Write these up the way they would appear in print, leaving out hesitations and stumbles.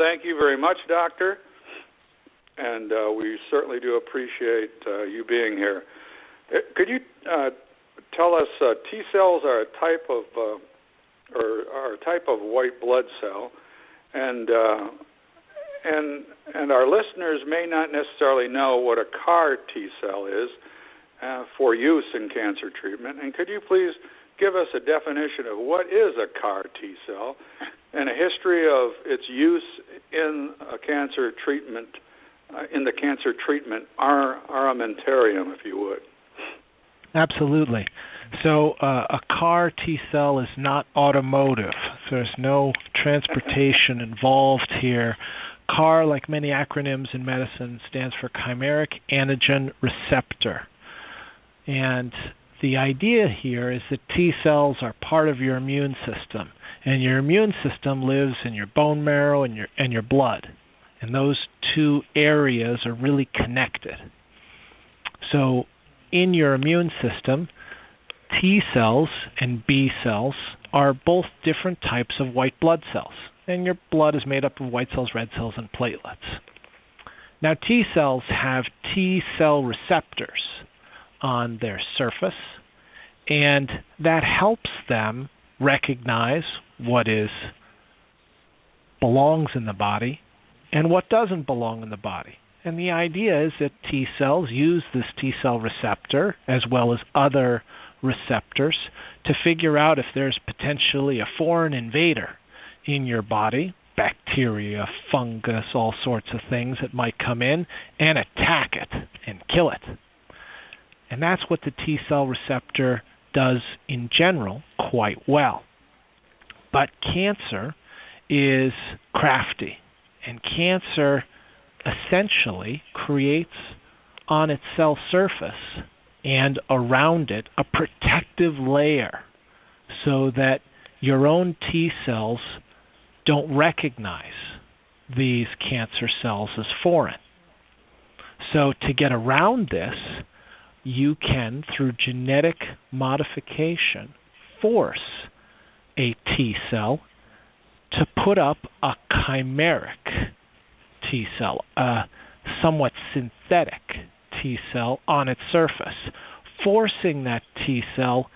Thank you very much, Doctor, and we certainly do appreciate you being here. Could you tell us T cells are a type of white blood cell, and our listeners may not necessarily know what a CAR T cell is for use in cancer treatment. And could you please give us a definition of what is a CAR T cell and a history of its use in a cancer treatment, in the cancer treatment armamentarium, if you would? Absolutely. So a CAR T cell is not automotive. So there's no transportation involved here. CAR, like many acronyms in medicine, stands for chimeric antigen receptor. And the idea here is that T cells are part of your immune system. And your immune system lives in your bone marrow and your blood. And those two areas are really connected. So in your immune system, T cells and B cells are both different types of white blood cells. And your blood is made up of white cells, red cells, and platelets. Now, T cells have T cell receptors on their surface, and that helps them recognize what belongs in the body and what doesn't belong in the body. And the idea is that T cells use this T cell receptor as well as other receptors to figure out if there's potentially a foreign invader in your body, bacteria, fungus, all sorts of things that might come in and attack it and kill it. And that's what the T cell receptor does in general quite well. But cancer is crafty, and cancer essentially creates on its cell surface and around it a protective layer so that your own T cells don't recognize these cancer cells as foreign. So to get around this, you can, through genetic modification, force a T cell to put up a chimeric T cell, a somewhat synthetic T cell on its surface, forcing that T cell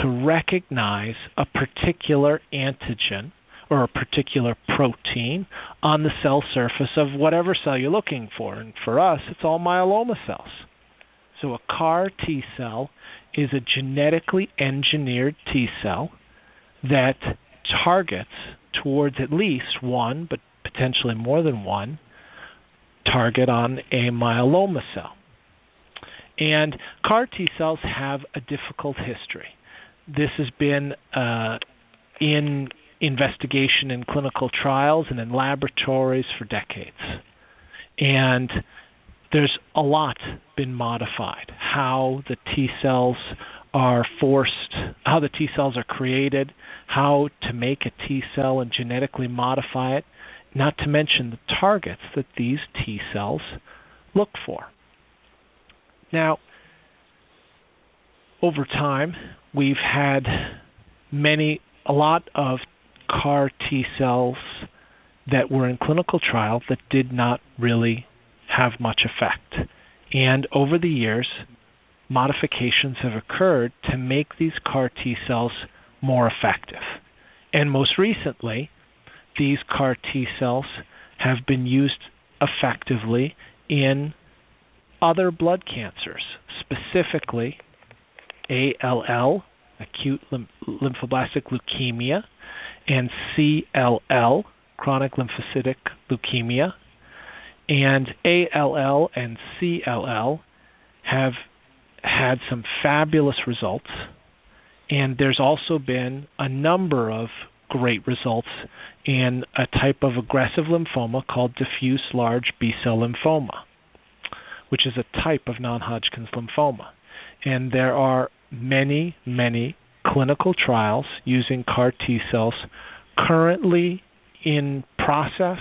to recognize a particular antigen or a particular protein on the cell surface of whatever cell you're looking for. And for us, it's all myeloma cells. So a CAR T cell is a genetically engineered T cell that targets towards at least one, but potentially more than one, target on a myeloma cell. And CAR T cells have a difficult history. This has been in investigation in clinical trials and in laboratories for decades. And there's a lot been modified. How the T cells are forced, how the T cells are created, how to make a T cell and genetically modify it, not to mention the targets that these T cells look for. Now, over time, we've had a lot of CAR T cells that were in clinical trial that did not really have much effect. And over the years, modifications have occurred to make these CAR T cells more effective. And most recently, these CAR T cells have been used effectively in other blood cancers, specifically ALL, acute lymphoblastic leukemia, and CLL, chronic lymphocytic leukemia. And ALL and CLL have had some fabulous results, and there's also been a number of great results in a type of aggressive lymphoma called diffuse large B-cell lymphoma, which is a type of non-Hodgkin's lymphoma. And there are many, many clinical trials using CAR T cells currently in process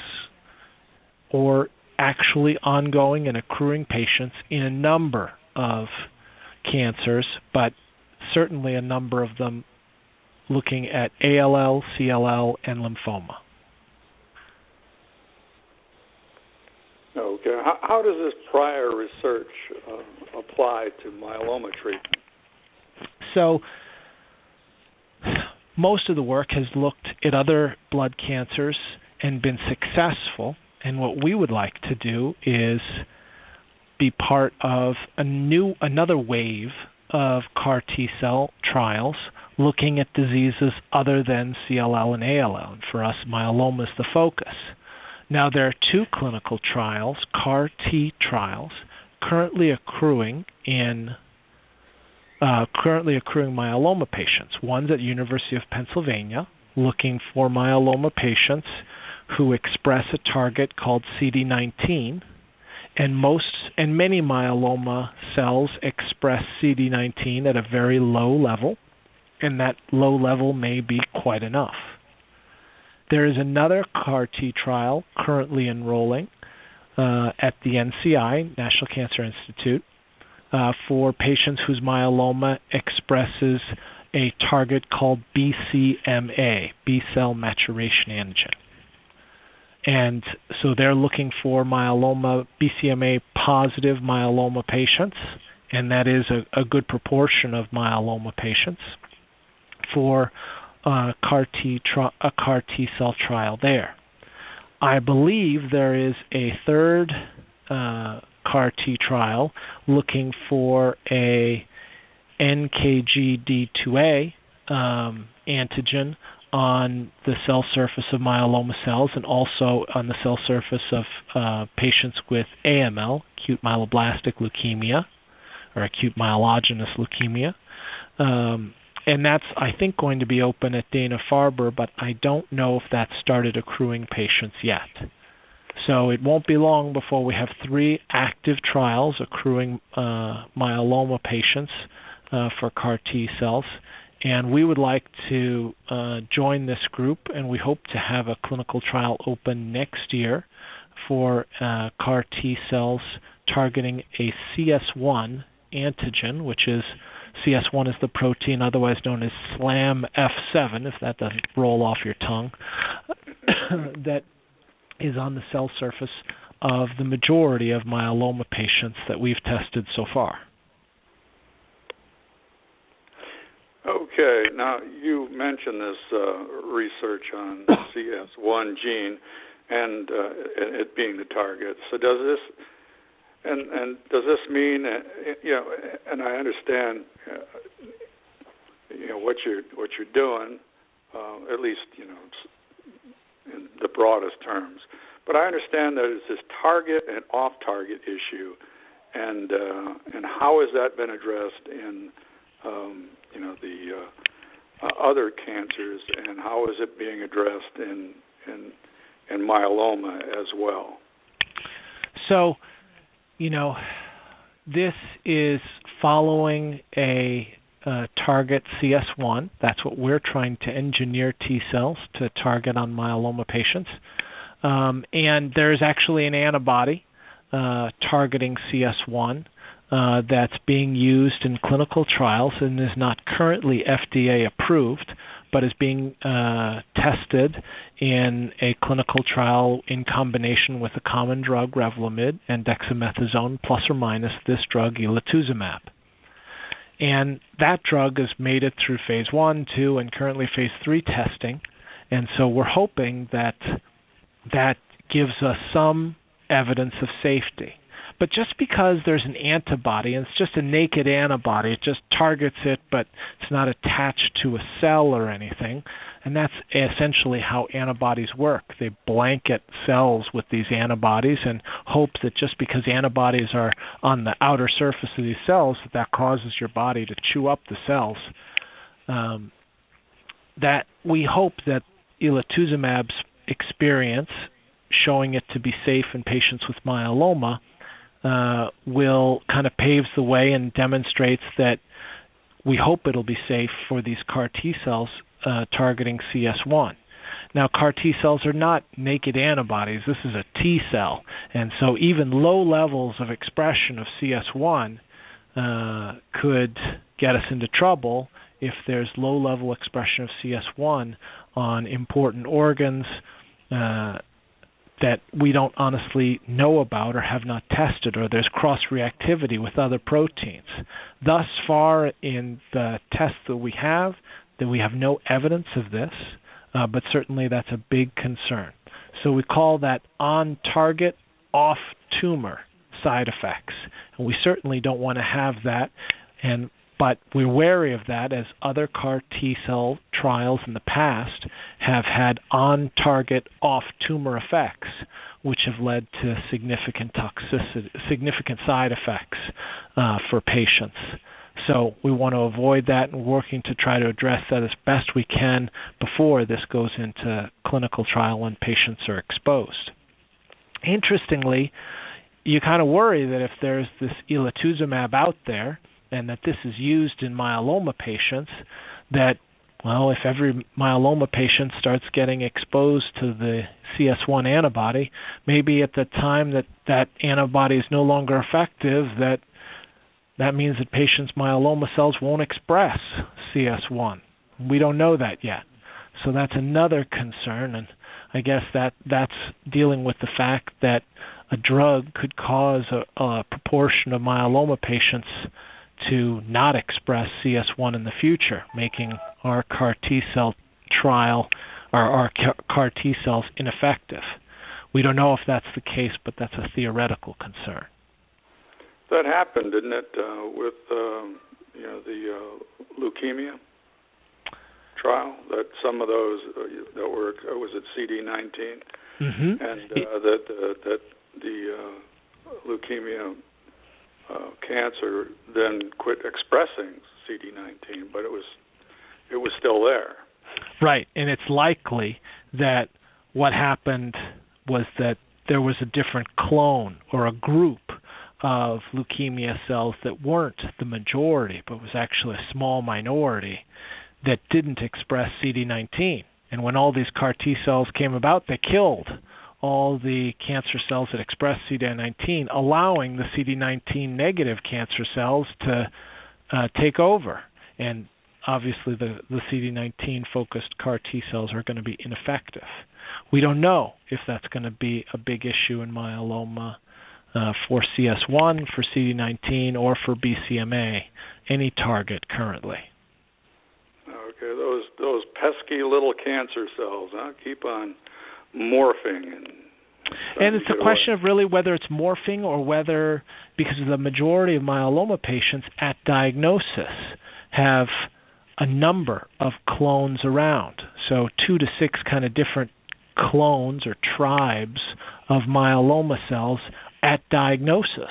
or actually ongoing and accruing patients in a number of cancers, but certainly a number of them looking at ALL, CLL, and lymphoma. Okay. How does this prior research apply to myeloma treatment? So most of the work has looked at other blood cancers and been successful, and what we would like to do is be part of another wave of CAR T-cell trials looking at diseases other than CLL and ALL, and for us, myeloma is the focus. Now, there are two clinical trials, CAR T trials, currently accruing myeloma patients. One's at University of Pennsylvania, looking for myeloma patients who express a target called CD19, and many myeloma cells express CD19 at a very low level, and that low level may be quite enough. There is another CAR T trial currently enrolling at the NCI, National Cancer Institute, for patients whose myeloma expresses a target called BCMA, B-cell maturation antigen. And so they're looking for BCMA positive myeloma patients, and that is a good proportion of myeloma patients, for a CAR T-cell trial there. I believe there is a third CAR T trial looking for a NKG-D2A antigen on the cell surface of myeloma cells and also on the cell surface of patients with AML, acute myeloblastic leukemia, or acute myelogenous leukemia. And that's, I think, going to be open at Dana-Farber, but I don't know if that's started accruing patients yet. So it won't be long before we have 3 active trials accruing myeloma patients for CAR T cells. And we would like to join this group, and we hope to have a clinical trial open next year for CAR T cells targeting a CS1 antigen, which is CS1 is the protein otherwise known as SLAM-F7, if that doesn't roll off your tongue, that is on the cell surface of the majority of myeloma patients that we've tested so far. Okay. Now, you mentioned this research on CS1 gene and it being the target. So does this and does this mean and I understand what you're doing, at least in the broadest terms, but I understand that it's this target and off-target issue, and how has that been addressed in the other cancers, and how is it being addressed in myeloma as well? So, this is following a target CS1. That's what we're trying to engineer T cells to target on myeloma patients. And there's actually an antibody targeting CS1 that's being used in clinical trials and is not currently FDA approved, but is being tested in a clinical trial in combination with a common drug, Revlimid, and dexamethasone, plus or minus this drug, elotuzumab. And that drug has made it through phase 1, 2, and currently phase 3 testing. And so we're hoping that that gives us some evidence of safety. But just because there's an antibody, and it's just a naked antibody, it just targets it, but it's not attached to a cell or anything, and that's essentially how antibodies work. They blanket cells with these antibodies and hope that just because antibodies are on the outer surface of these cells, that causes your body to chew up the cells. That we hope that elotuzumab's experience, showing it to be safe in patients with myeloma, will kind of paves the way and demonstrates that we hope it'll be safe for these CAR T cells targeting CS1. Now, CAR T cells are not naked antibodies. This is a T cell. And so even low levels of expression of CS1 could get us into trouble if there's low-level expression of CS1 on important organs, that we don't honestly know about or have not tested, or there's cross-reactivity with other proteins. Thus far in the tests that we have no evidence of this, but certainly that's a big concern. So we call that on-target, off-tumor side effects. And we certainly don't want to have that, but we're wary of that as other CAR T-cell trials in the past have had on-target, off-tumor effects, which have led to significant toxicity, significant side effects for patients. So we want to avoid that and working to try to address that as best we can before this goes into clinical trial and patients are exposed. Interestingly, you kind of worry that if there's this elotuzumab out there and that this is used in myeloma patients, that, well, if every myeloma patient starts getting exposed to the CS1 antibody, maybe at the time that that antibody is no longer effective, that means that patients' myeloma cells won't express CS1. We don't know that yet. So that's another concern, and I guess that's dealing with the fact that a drug could cause a proportion of myeloma patients to not express CS1 in the future, making our CAR T-cell trial or our CAR T-cells ineffective. We don't know if that's the case, but that's a theoretical concern. That happened, didn't it, with the leukemia trial? That some of those that were was it CD19, and that the leukemia cancer then quit expressing CD19, but it was still there. Right, and it's likely that what happened was that there was a different clone or a group of leukemia cells that weren't the majority, but was actually a small minority that didn't express CD19. And when all these CAR T cells came about, they killed all the cancer cells that express CD19, allowing the CD19 negative cancer cells to take over. And obviously the CD19 focused CAR T cells are going to be ineffective. We don't know if that's going to be a big issue in myeloma for CS1, for CD19, or for BCMA, any target currently. Okay, those pesky little cancer cells, keep on morphing. And it's a question of really whether it's morphing or whether, because the majority of myeloma patients at diagnosis have a number of clones around. So 2 to 6 kind of different clones or tribes of myeloma cells at diagnosis.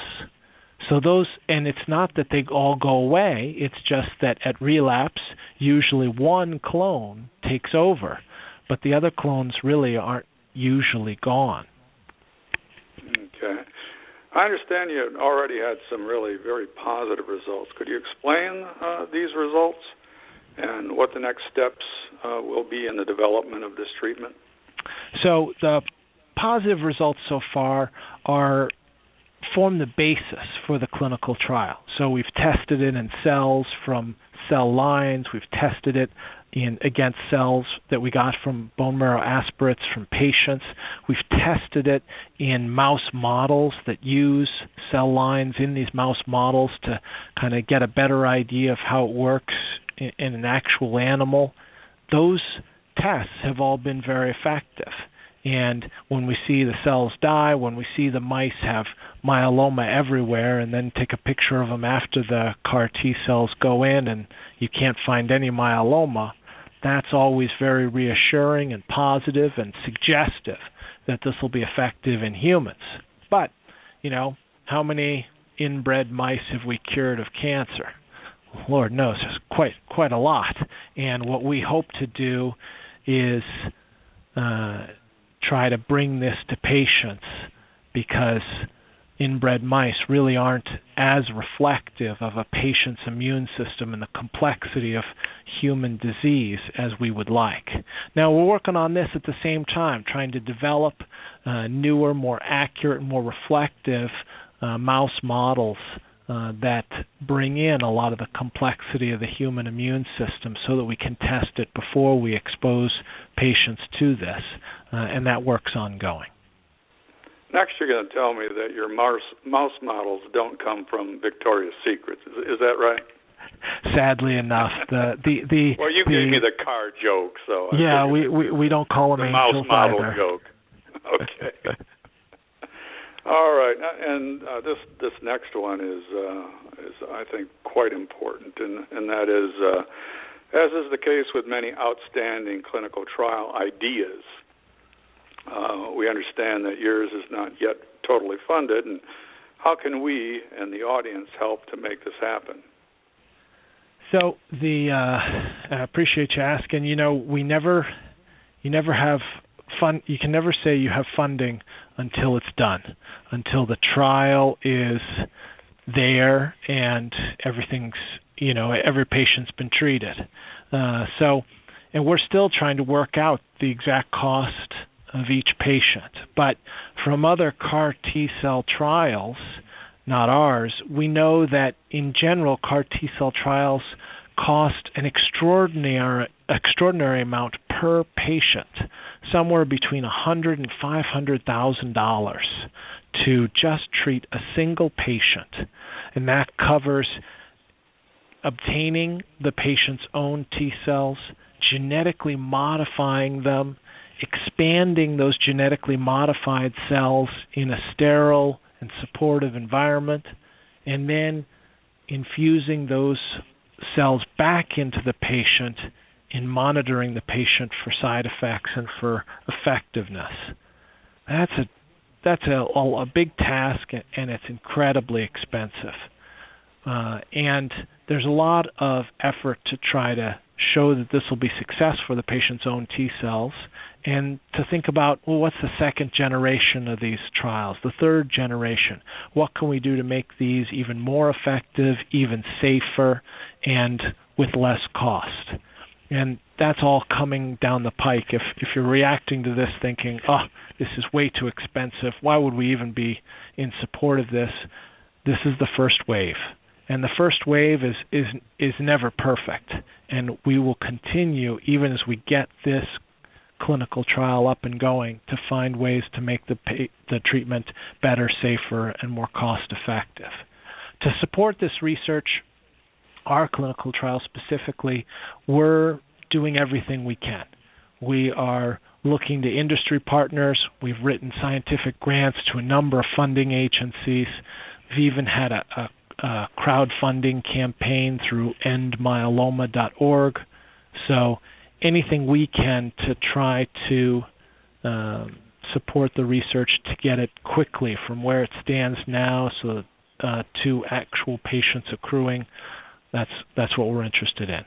So those, and it's not that they all go away, it's just that at relapse, usually one clone takes over, but the other clones really aren't usually gone. Okay. I understand you already had some really very positive results. Could you explain these results and what the next steps will be in the development of this treatment? So the positive results so far form the basis for the clinical trial. So we've tested it in cells from cell lines. We've tested it against cells that we got from bone marrow aspirates from patients. We've tested it in mouse models that use cell lines in these mouse models to kind of get a better idea of how it works in an actual animal. Those tests have all been very effective. And when we see the cells die, when we see the mice have myeloma everywhere, and then take a picture of them after the CAR T cells go in and you can't find any myeloma, that's always very reassuring and positive and suggestive that this will be effective in humans. But, how many inbred mice have we cured of cancer? Lord knows, there's quite a lot. And what we hope to do is try to bring this to patients, because inbred mice really aren't as reflective of a patient's immune system and the complexity of human disease as we would like. Now, we're working on this at the same time, trying to develop newer, more accurate, more reflective mouse models that bring in a lot of the complexity of the human immune system so that we can test it before we expose patients to this, and that work's ongoing. Next, you're going to tell me that your mouse models don't come from Victoria's Secret. Is that right? Sadly enough, well, you gave me the car joke, so yeah, we don't call them angels mouse model either. Joke. Okay. All right, and this next one is I think quite important, and that is, as is the case with many outstanding clinical trial ideas, we understand that yours is not yet totally funded, and how can we and the audience help to make this happen? So I appreciate you asking. You never have fun. You can never say you have funding until it's done, until the trial is there and everything's, every patient's been treated. And we're still trying to work out the exact cost of each patient. But from other CAR T-cell trials, not ours, we know that in general CAR T-cell trials cost an extraordinary amount per patient, somewhere between $100,000 and $500,000 to just treat a single patient. And that covers obtaining the patient's own T-cells, genetically modifying them, expanding those genetically modified cells in a sterile and supportive environment, and then infusing those cells back into the patient in monitoring the patient for side effects and for effectiveness. That's a big task, and it's incredibly expensive. And there's a lot of effort to try to show that this will be success for the patient's own T-cells, and to think about, well, what's the second generation of these trials, the third generation? What can we do to make these even more effective, even safer, and with less cost? And that's all coming down the pike. If you're reacting to this thinking, oh, this is way too expensive, why would we even be in support of this? This is the first wave. And the first wave is never perfect. And we will continue, even as we get this clinical trial up and going, to find ways to make the treatment better, safer, and more cost-effective. To support this research, our clinical trial specifically, we're doing everything we can. We are looking to industry partners. We've written scientific grants to a number of funding agencies. We've even had a crowdfunding campaign through endmyeloma.org. So anything we can to try to support the research to get it quickly from where it stands now to actual patients accruing, that's what we're interested in.